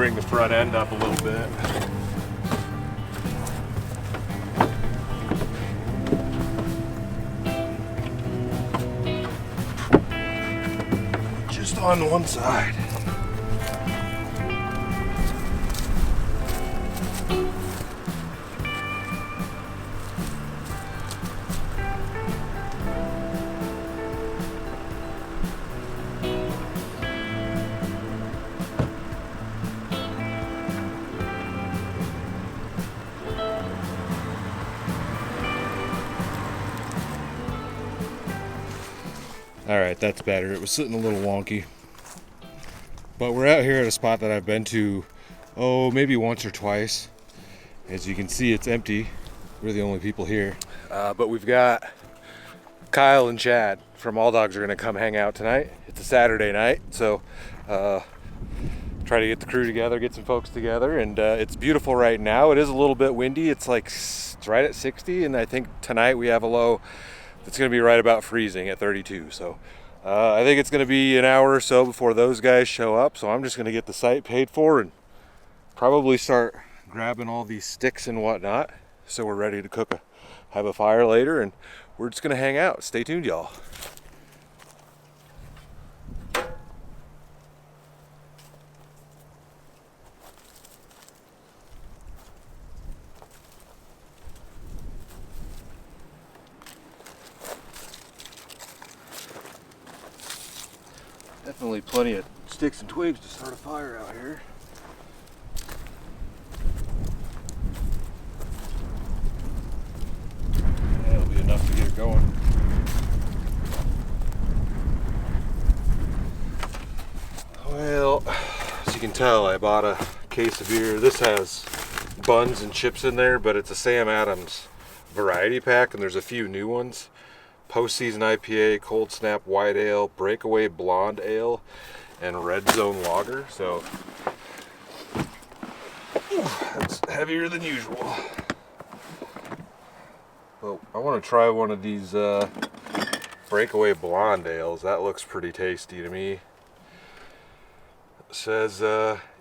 bring the front end up a little bit. Just on one side. Alright, that's better. It was sitting a little wonky. But we're out here at a spot that I've been to, maybe once or twice. As you can see, it's empty. We're the only people here. But we've got Kyle and Chad from All Dogs are going to come hang out tonight. It's a Saturday night, so try to get the crew together, get some folks together. And it's beautiful right now. It is a little bit windy. It's right at 60, and I think tonight we have a low it's going to be right about freezing at 32. So I think it's going to be an hour or so before those guys show up. So I'm just going to get the site paid for and probably start grabbing all these sticks and whatnot. So we're ready to have a fire later, and we're just going to hang out. Stay tuned, y'all. Definitely plenty of sticks and twigs to start a fire out here. That'll be enough to get it going. Well, as you can tell, I bought a case of beer. This has buns and chips in there, but it's a Sam Adams variety pack, and there's a few new ones. Postseason IPA, Cold Snap White Ale, Breakaway Blonde Ale, and Red Zone Lager. So that's heavier than usual. Well, I want to try one of these Breakaway Blonde Ales. That looks pretty tasty to me. It says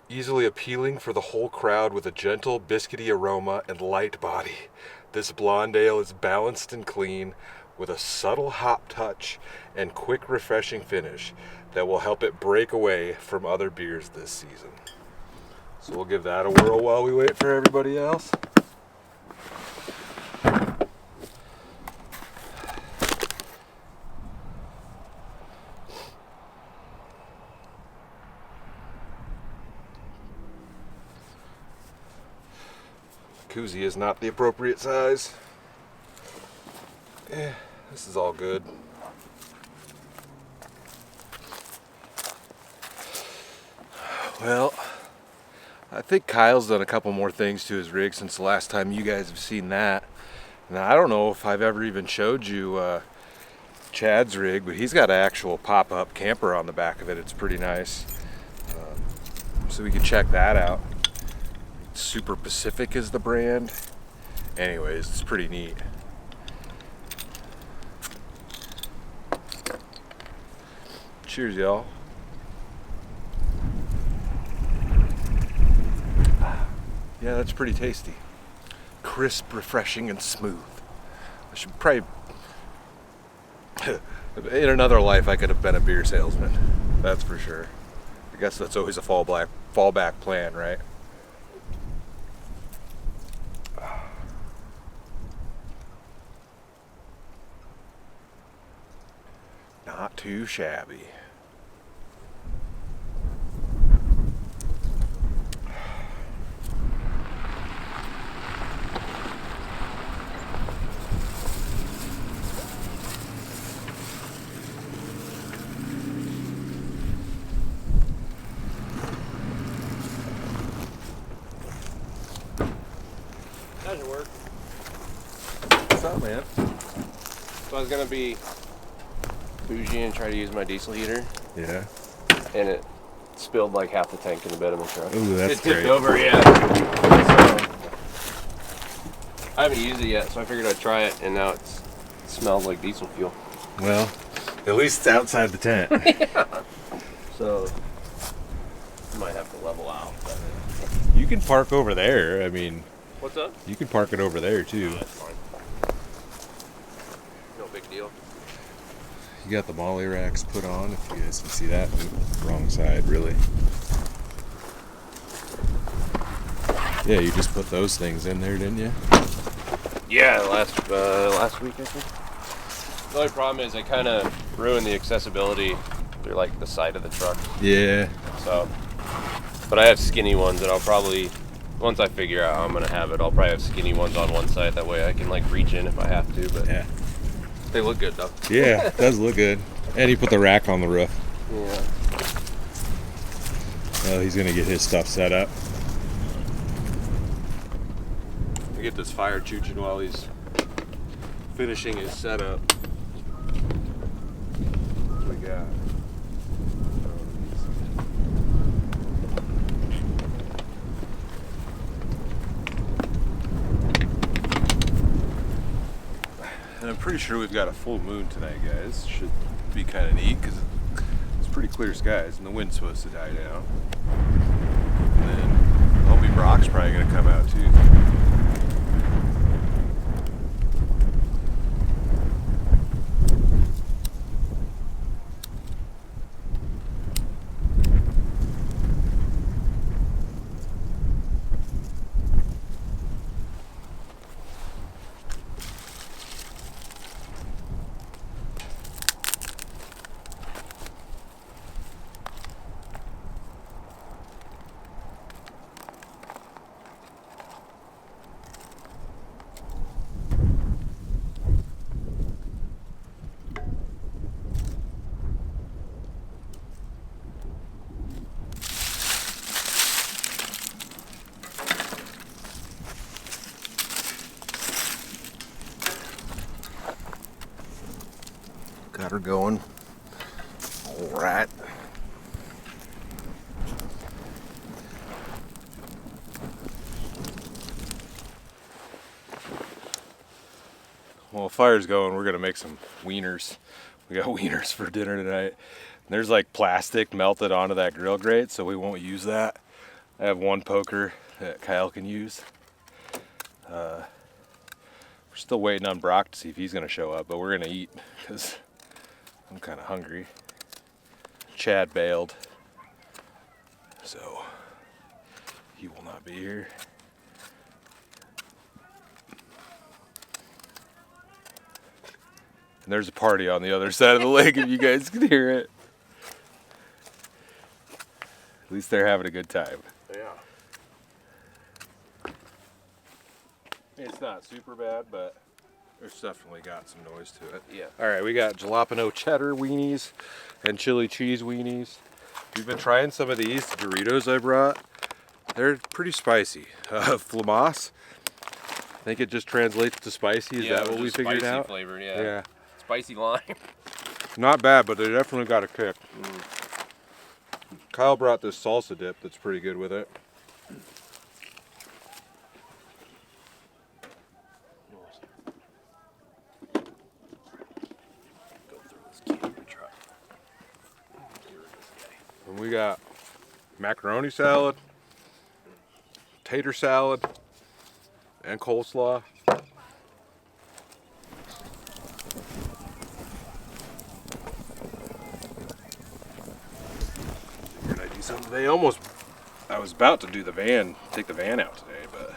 easily appealing for the whole crowd with a gentle biscuity aroma and light body. This blonde ale is balanced and clean, with a subtle hop touch and quick refreshing finish that will help it break away from other beers this season. So we'll give that a whirl while we wait for everybody else. Koozie is not the appropriate size. This is all good. Well, I think Kyle's done a couple more things to his rig since the last time you guys have seen that. Now, I don't know if I've ever even showed you Chad's rig, but he's got an actual pop-up camper on the back of it. It's pretty nice. So we can check that out. Super Pacific is the brand. Anyways, it's pretty neat. Cheers, y'all. Yeah, that's pretty tasty. Crisp, refreshing, and smooth. I should probably... In another life, I could have been a beer salesman. That's for sure. I guess that's always a fallback plan, right? Not too shabby. That should work. What's up, man? So I was gonna be bougie and try to use my diesel heater, Yeah. and it spilled like half the tank in the bed of my truck. Ooh, that's it tipped great. over, yeah. So, I haven't used it yet, so I figured I'd try it, and now it smells like diesel fuel. Well, at least it's outside the tent. Yeah. So might have to level out. But can park over there. I mean, What's up? you can park it over there too. Oh, that's fine. No big deal. You got the molly racks put on, if you guys can see that. Wrong side, really. Yeah, you just put those things in there, didn't you? Yeah, last week I think. The only problem is I kind of ruined the accessibility through like the side of the truck. Yeah. So, but I have skinny ones, and I'll probably, once I figure out how I'm gonna have it, I'll probably have skinny ones on one side. That way I can like reach in if I have to. But Yeah. they look good though. Yeah, it does look good. And you put the rack on the roof. Yeah. Well, he's gonna get his stuff set up. I get this fire chooching while he's finishing his setup. What we got? And I'm pretty sure we've got a full moon tonight, guys. Should be kind of neat because it's pretty clear skies and the wind's supposed to die down. And then homie Brock's probably going to come out too. Got her going. All right. Well, fire's going. We're gonna make some wieners. We got wieners for dinner tonight. There's like plastic melted onto that grill grate, so we won't use that. I have one poker that Kyle can use. We're still waiting on Brock to see if he's gonna show up, but we're gonna eat because I'm kind of hungry. Chad bailed, so he will not be here. And there's a party on the other side of the lake if you guys can hear it. At least they're having a good time. Yeah. It's not super bad, but it's definitely got some noise to it. Yeah. All right, we got jalapeno cheddar weenies and chili cheese weenies. We've been trying some of these Doritos I brought. They're pretty spicy. Flamas, I think it just translates to spicy. Is that what we figured out? Flavored, yeah. Yeah. Spicy lime. Not bad, but they definitely got a kick. Kyle brought this salsa dip that's pretty good with it. And we got macaroni salad, tater salad, and coleslaw. Figured I'd do something today. I was about to do take the van out today, but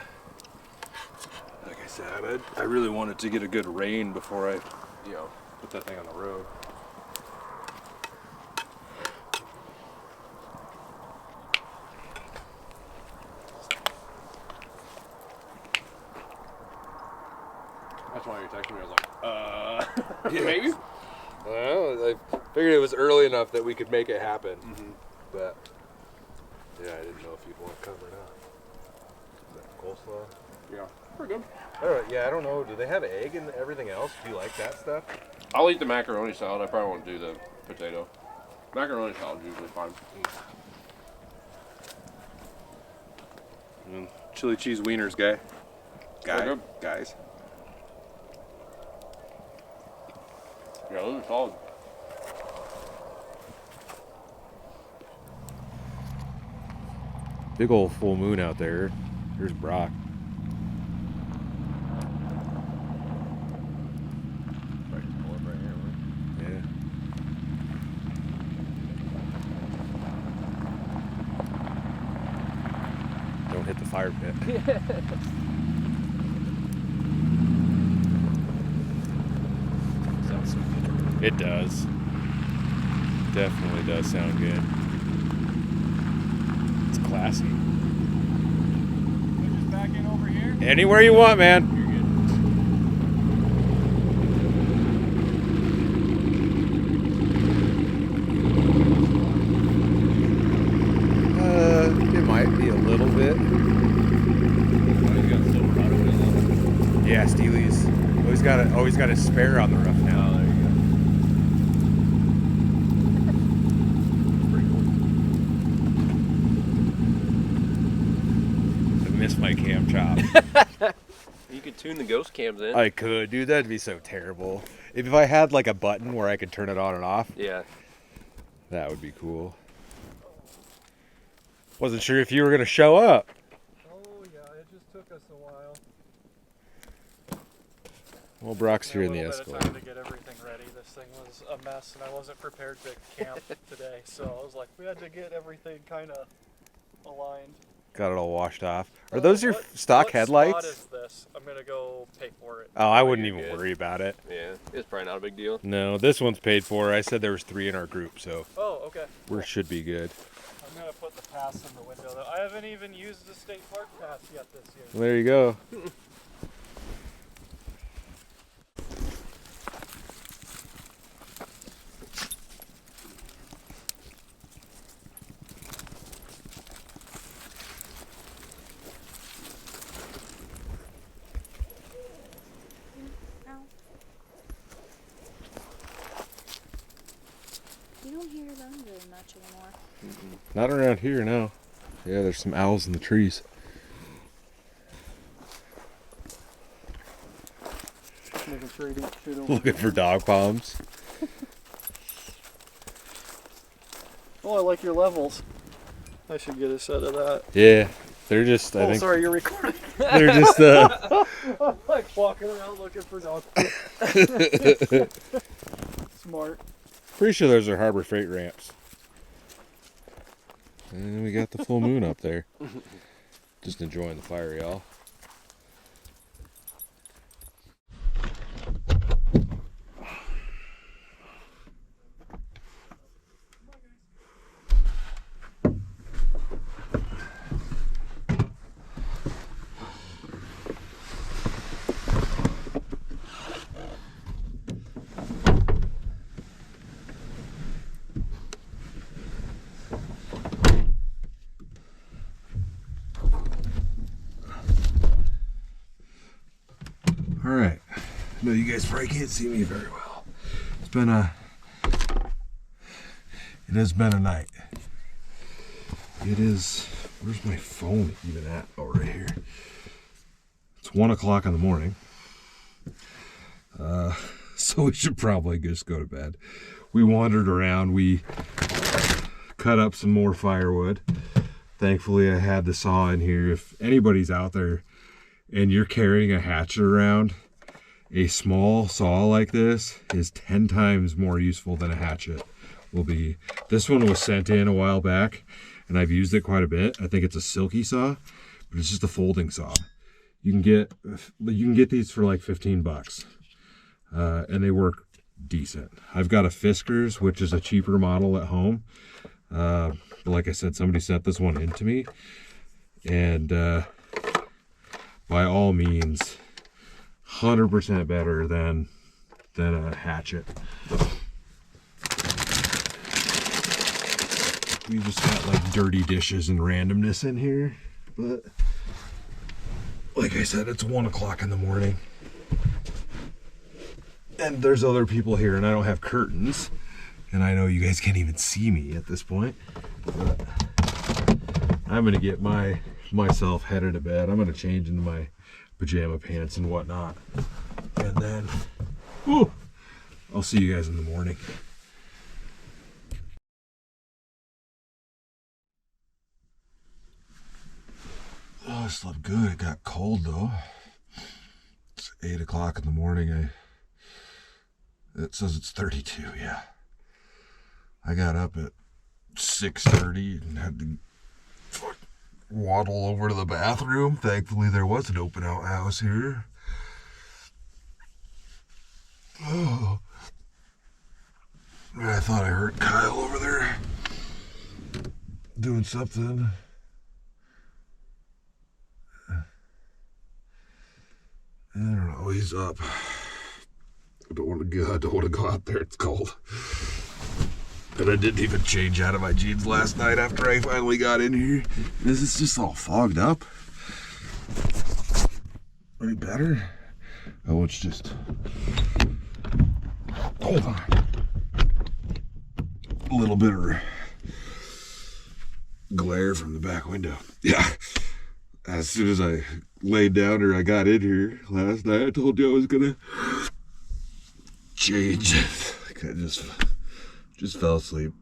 like I said, I really wanted to get a good rain before I, put that thing on the road. That's why you're texting me. I was like, Yeah. maybe. Well, I figured it was early enough that we could make it happen. But yeah, I didn't know if you'd want to cover it up. Is that coleslaw? Yeah. Pretty good. I don't know. Do they have egg and everything else? Do you like that stuff? I'll eat the macaroni salad. I probably won't do the potato. Macaroni salad's usually fine. And chili cheese wieners, good. guys. Yeah, those are solid. Big old full moon out there. Here's Brock. Yeah. Don't hit the fire pit. Sounds so good. It does. Definitely does sound good. It's classy. Just back in over here. Anywhere you want, man. It might be a little bit. Yeah, Steely's. Always got a spare on the rough now. Oh, there you go. I miss my cam chop. You could tune the ghost cams in. I could, dude. That'd be so terrible. If I had like a button where I could turn it on and off, Yeah. that would be cool. Wasn't sure if you were gonna show up. Oh yeah, it just took us a while. Well, Brock's here in the A little bit of time Escalade. to get everything ready. This thing was a mess, and I wasn't prepared to camp today, so I was like, we had to get everything kind of aligned. Got it all washed off. Are those your stock what headlights? Spot is this? I'm gonna go pay for it. Oh, I wouldn't you're even good. worry about it. Yeah. It's probably not a big deal. No, this one's paid for. I said there was 3 in our group, so Oh, okay. we should be good. I'm gonna put the pass in the window. Though I haven't even used the state park pass yet this year. Well, there you go. You don't hear them very much anymore. Not around here, no. Yeah, there's some owls in the trees. Making sure you don't shoot over. Looking for dog palms. Oh, I like your levels. I should get a set of that. Yeah, they're just, I Oh, think, sorry, you're recording. they're just, I'm like walking around looking for dog. Smart. pretty sure those are Harbor Freight ramps. And then we got the full moon up there. Just enjoying the fire, y'all. All right. I know you guys probably can't see me very well. It has been a night. It is, where's my phone even at? Oh, right here. It's 1 o'clock in the morning. So we should probably just go to bed. We wandered around. We cut up some more firewood. Thankfully, I had the saw in here. If anybody's out there and you're carrying a hatchet around, a small saw like this is 10 times more useful than a hatchet will be. This one was sent in a while back and I've used it quite a bit. I think it's a silky saw, but it's just a folding saw. You can get these for like 15 bucks. And they work decent. I've got a Fiskars, which is a cheaper model at home. But like I said, somebody sent this one into me, and by all means, 100% better than a hatchet. We just got like dirty dishes and randomness in here, but like I said, it's 1 o'clock in the morning. And there's other people here, and I don't have curtains. And I know you guys can't even see me at this point. But I'm gonna get myself headed to bed. I'm gonna change into my pajama pants and whatnot. And then, I'll see you guys in the morning. I slept good. It got cold though. It's 8 o'clock in the morning. It says it's 32, yeah. I got up at 6:30 and had to waddle over to the bathroom. Thankfully, there was an open outhouse here. Oh. I thought I heard Kyle over there doing something. I don't know. He's up. I don't want to go out there. It's cold. And I didn't even change out of my jeans last night after I finally got in here. This is just all fogged up. Any better? Oh, it's just... Hold on. A little bit of glare from the back window. Yeah. As soon as I laid down or I got in here last night, I told you I was gonna change. Like I just fell asleep.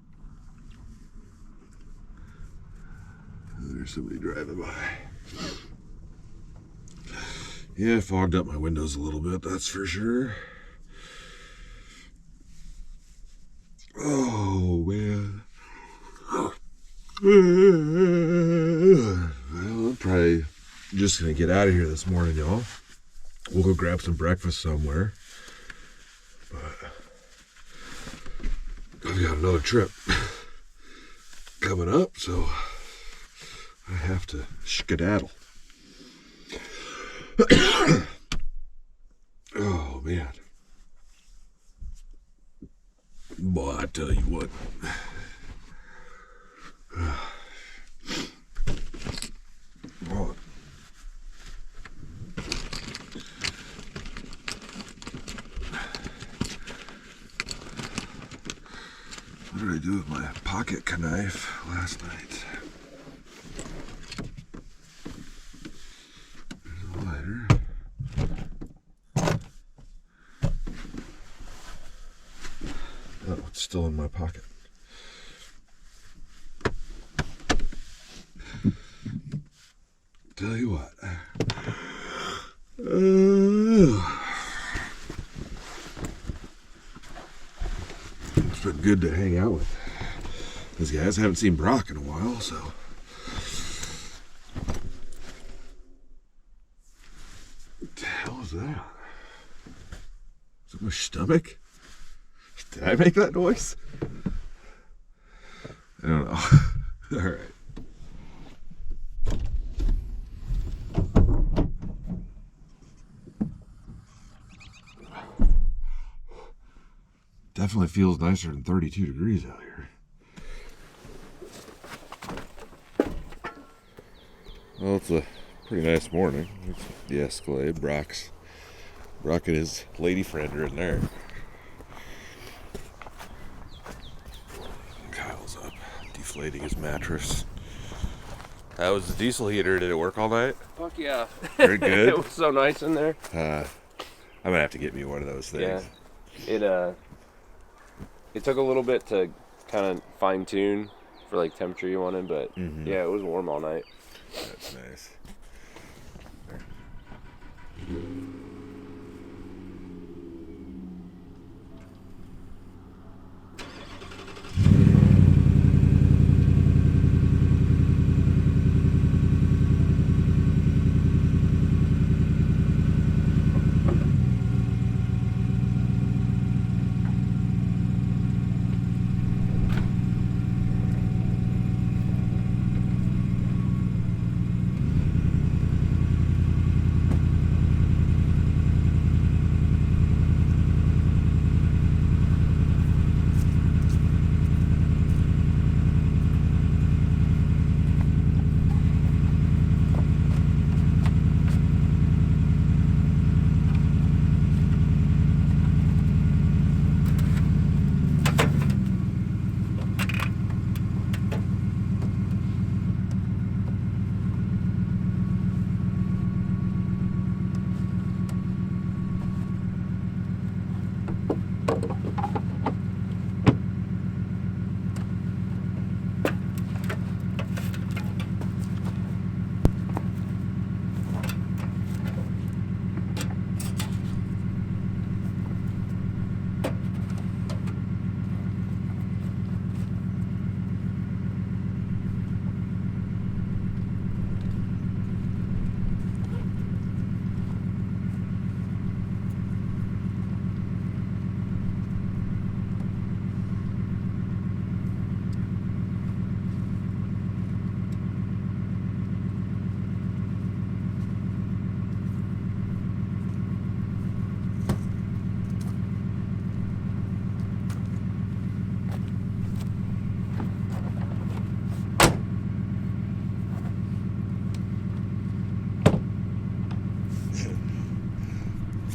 There's somebody driving by. Yeah, I fogged up my windows a little bit, that's for sure. Oh, man. Well, I'm probably just going to get out of here this morning, y'all. We'll go grab some breakfast somewhere. But I've got another trip coming up, so I have to skedaddle. Oh, man. Boy, I tell you what. Boy. What did I do with my pocket knife last night? There's a lighter. Oh, it's still in my pocket. Tell you what. It's been good to hang out with these guys. I haven't seen Brock in a while, so. What the hell is that? Is it my stomach? Did I make that noise? I don't know. All right. Definitely feels nicer than 32 degrees out here. Well, it's a pretty nice morning. It's the Escalade. Brock and his lady friend are in there. Kyle's up, deflating his mattress. How was the diesel heater? Did it work all night? Fuck yeah. Very good. It was so nice in there. I'm gonna have to get me one of those things. Yeah. It took a little bit to kind of fine tune for like temperature you wanted, but yeah, it was warm all night. That's nice.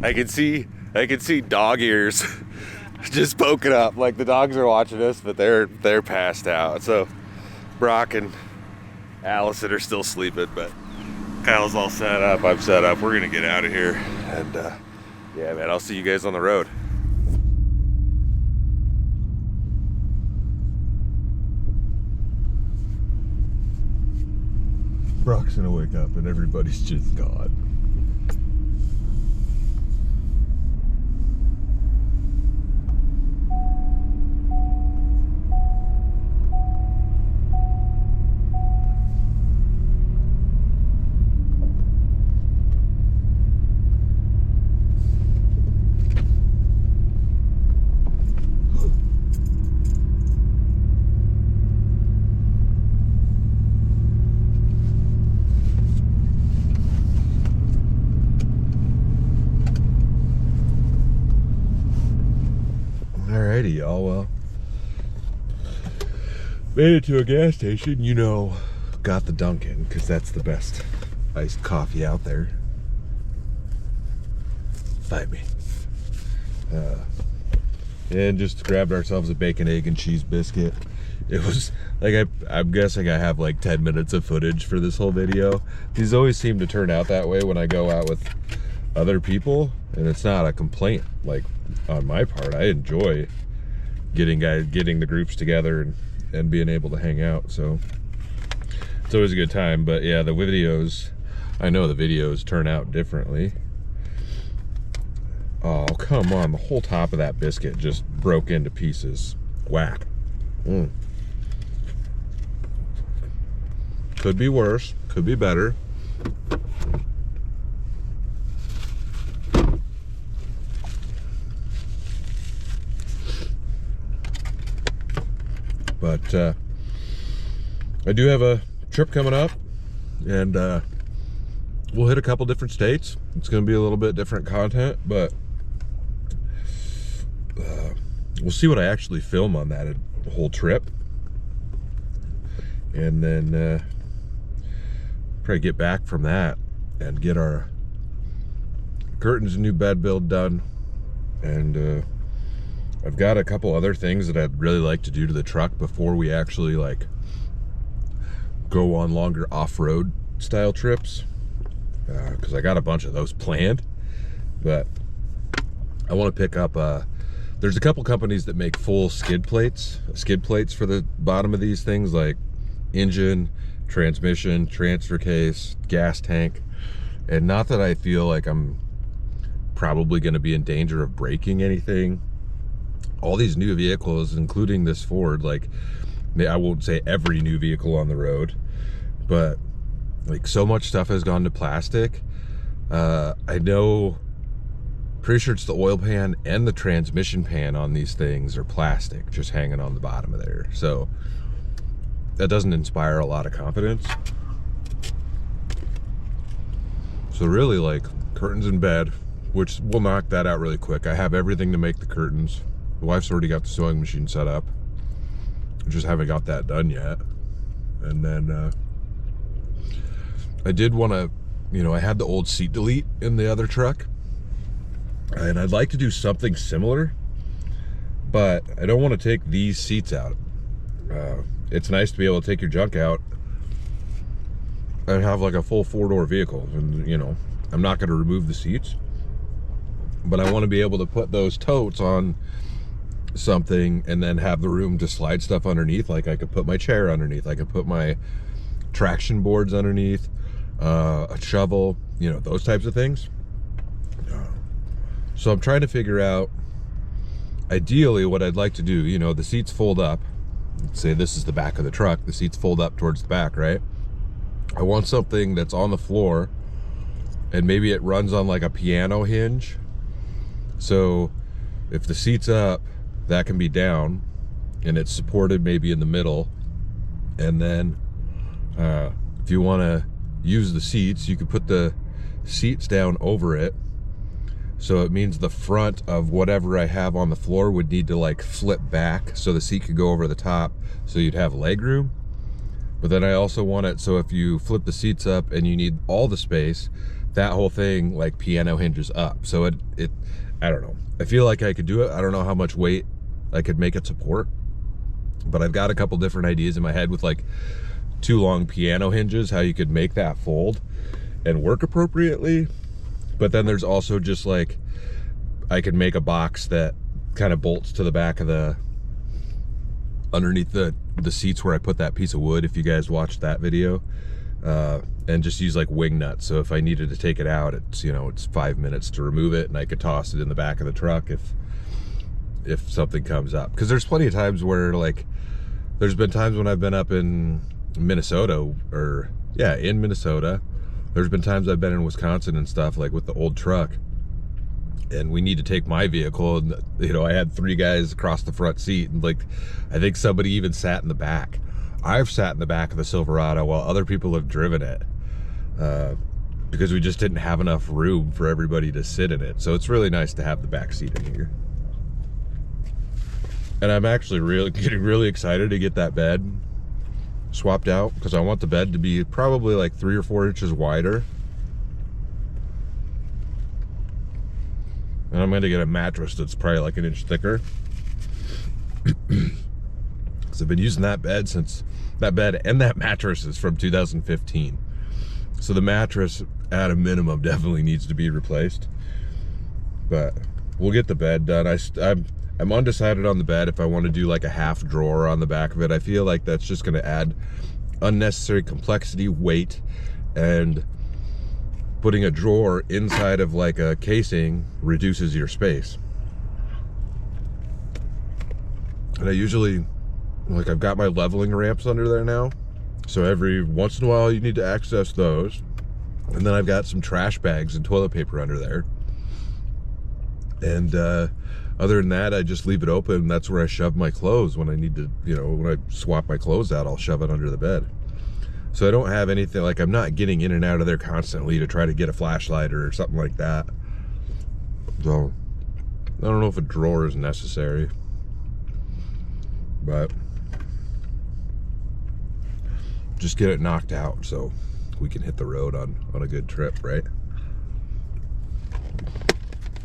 I can see dog ears just poking up. Like the dogs are watching us, but they're passed out. So Brock and Allison are still sleeping, but Kyle's all set up. I'm set up. We're gonna get out of here, and yeah, man, I'll see you guys on the road. Brock's gonna wake up and everybody's just gone. Alrighty, y'all. Well, made it to a gas station. You know, got the Dunkin' because that's the best iced coffee out there. Fight me. And just grabbed ourselves a bacon, egg, and cheese biscuit. It was like I'm guessing I have like 10 minutes of footage for this whole video. These always seem to turn out that way when I go out with other people, and it's not a complaint. Like on my part, I enjoy getting the groups together and being able to hang out. So it's always a good time. But yeah, the videos, I know the videos turn out differently. Oh, come on. The whole top of that biscuit just broke into pieces. Whack. Could be worse. Could be better. But I do have a trip coming up, and we'll hit a couple different states. It's going to be a little bit different content, but we'll see what I actually film on that whole trip. And then probably get back from that and get our curtains and new bed build done. And I've got a couple other things that I'd really like to do to the truck before we actually like go on longer off-road style trips, because I got a bunch of those planned. But I want to pick up there's a couple companies that make full skid plates for the bottom of these things, like engine, transmission, transfer case, gas tank. And not that I feel like I'm probably going to be in danger of breaking anything. All these new vehicles, including this Ford, like, I won't say every new vehicle on the road, but like so much stuff has gone to plastic. I know, pretty sure it's the oil pan and the transmission pan on these things are plastic, just hanging on the bottom of there. So that doesn't inspire a lot of confidence. So really, like, curtains in bed, which we'll knock that out really quick. I have everything to make the curtains. The wife's already got the sewing machine set up. Just haven't got that done yet. And then I did want to, you know, I had the old seat delete in the other truck, and I'd like to do something similar, but I don't want to take these seats out. It's nice to be able to take your junk out and have like a full 4-door vehicle. And, you know, I'm not going to remove the seats, but I want to be able to put those totes on something and then have the room to slide stuff underneath. Like I could put my chair underneath, I could put my traction boards underneath, a shovel, you know, those types of things. So I'm trying to figure out ideally what I'd like to do. You know, the seats fold up. Let's say this is the back of the truck, the seats fold up towards the back, right? I want something that's on the floor and maybe it runs on like a piano hinge. So if the seat's up, that can be down and it's supported maybe in the middle. And then if you want to use the seats, you could put the seats down over it. So it means the front of whatever I have on the floor would need to like flip back so the seat could go over the top, so you'd have leg room. But then I also want it so if you flip the seats up and you need all the space, that whole thing like piano hinges up. So it I don't know. I feel like I could do it. I don't know how much weight I could make it support, but I've got a couple different ideas in my head with like 2 long piano hinges, how you could make that fold and work appropriately. But then there's also just like, I could make a box that kind of bolts to the back of the, underneath the seats where I put that piece of wood, if you guys watched that video, and just use like wing nuts. So if I needed to take it out, it's, you know, it's 5 minutes to remove it, and I could toss it in the back of the truck if something comes up. Because there's plenty of times where, like, there's been times when I've been up in Minnesota, or yeah, in Minnesota. There's been times I've been in Wisconsin and stuff, like with the old truck, and we need to take my vehicle, and you know, I had 3 guys across the front seat, and like, I think somebody even sat in the back. I've sat in the back of the Silverado while other people have driven it, because we just didn't have enough room for everybody to sit in it. So it's really nice to have the back seat in here. And I'm actually getting really excited to get that bed swapped out, because I want the bed to be probably like 3 or 4 inches wider. And I'm going to get a mattress that's probably like 1 inch thicker. Because I've been using that bed since, that bed and that mattress is from 2015. So the mattress at a minimum definitely needs to be replaced. But we'll get the bed done. I'm undecided on the bed if I want to do like a half drawer on the back of it. I feel like that's just going to add unnecessary complexity, weight, and putting a drawer inside of like a casing reduces your space. And I usually, like, I've got my leveling ramps under there now, so every once in a while you need to access those. And then I've got some trash bags and toilet paper under there. And other than that, I just leave it open. That's where I shove my clothes when I need to, you know, when I swap my clothes out, I'll shove it under the bed. So I don't have anything, like, I'm not getting in and out of there constantly to try to get a flashlight or something like that. So I don't know if a drawer is necessary, but just get it knocked out so we can hit the road on a good trip, right?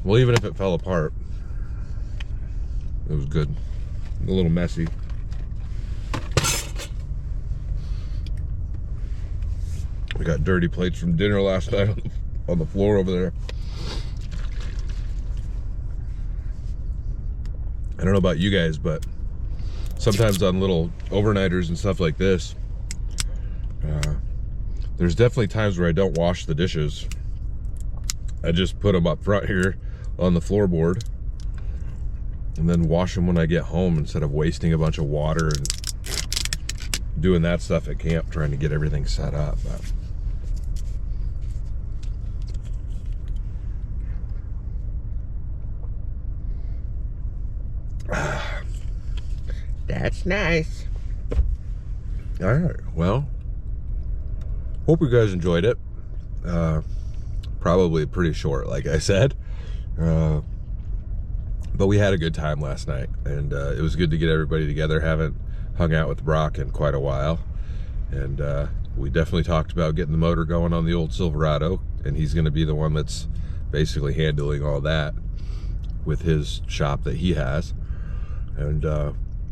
Well, even if it fell apart, it was good. A little messy. We got dirty plates from dinner last night on the floor over there. I don't know about you guys, but sometimes on little overnighters and stuff like this, there's definitely times where I don't wash the dishes. I just put them up front here on the floorboard and then wash them when I get home, instead of wasting a bunch of water and doing that stuff at camp, trying to get everything set up. That's nice. All right, well, hope you guys enjoyed it. Probably pretty short, like I said, but we had a good time last night, and it was good to get everybody together. Haven't hung out with Brock in quite a while, and we definitely talked about getting the motor going on the old Silverado, and he's going to be the one that's basically handling all that with his shop that he has. And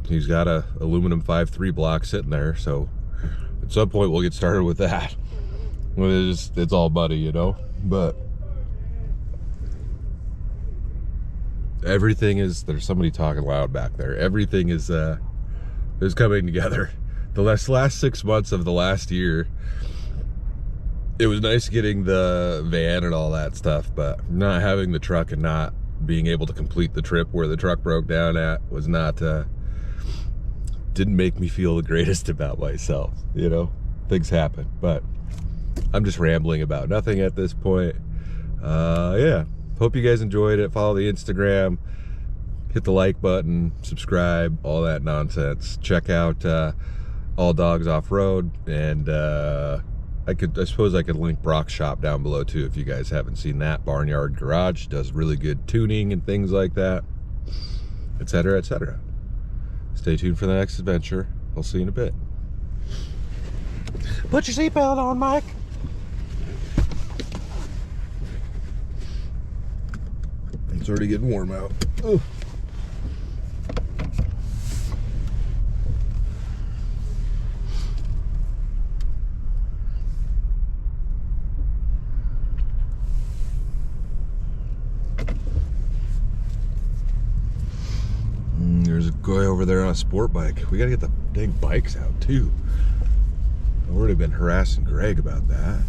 he's got a aluminum 5.3 block sitting there, so at some point we'll get started with that. It's all muddy, you know, but everything is, there's somebody talking loud back there. Everything is coming together. The last 6 months of the last year, it was nice getting the van and all that stuff, but not having the truck and not being able to complete the trip where the truck broke down at was not, didn't make me feel the greatest about myself, you know. Things happen, but I'm just rambling about nothing at this point. Yeah, hope you guys enjoyed it. Follow the Instagram, hit the like button, subscribe, all that nonsense. Check out All Dogs Off-Road, and I suppose I could link Brock's shop down below too if you guys haven't seen that. Barnyard Garage does really good tuning and things like that, etc., etc. Stay tuned for the next adventure. I'll see you in a bit. Put your seatbelt on, Mike. It's already getting warm out. Oh. There's a guy over there on a sport bike. We gotta get the dang bikes out too. I've already been harassing Greg about that.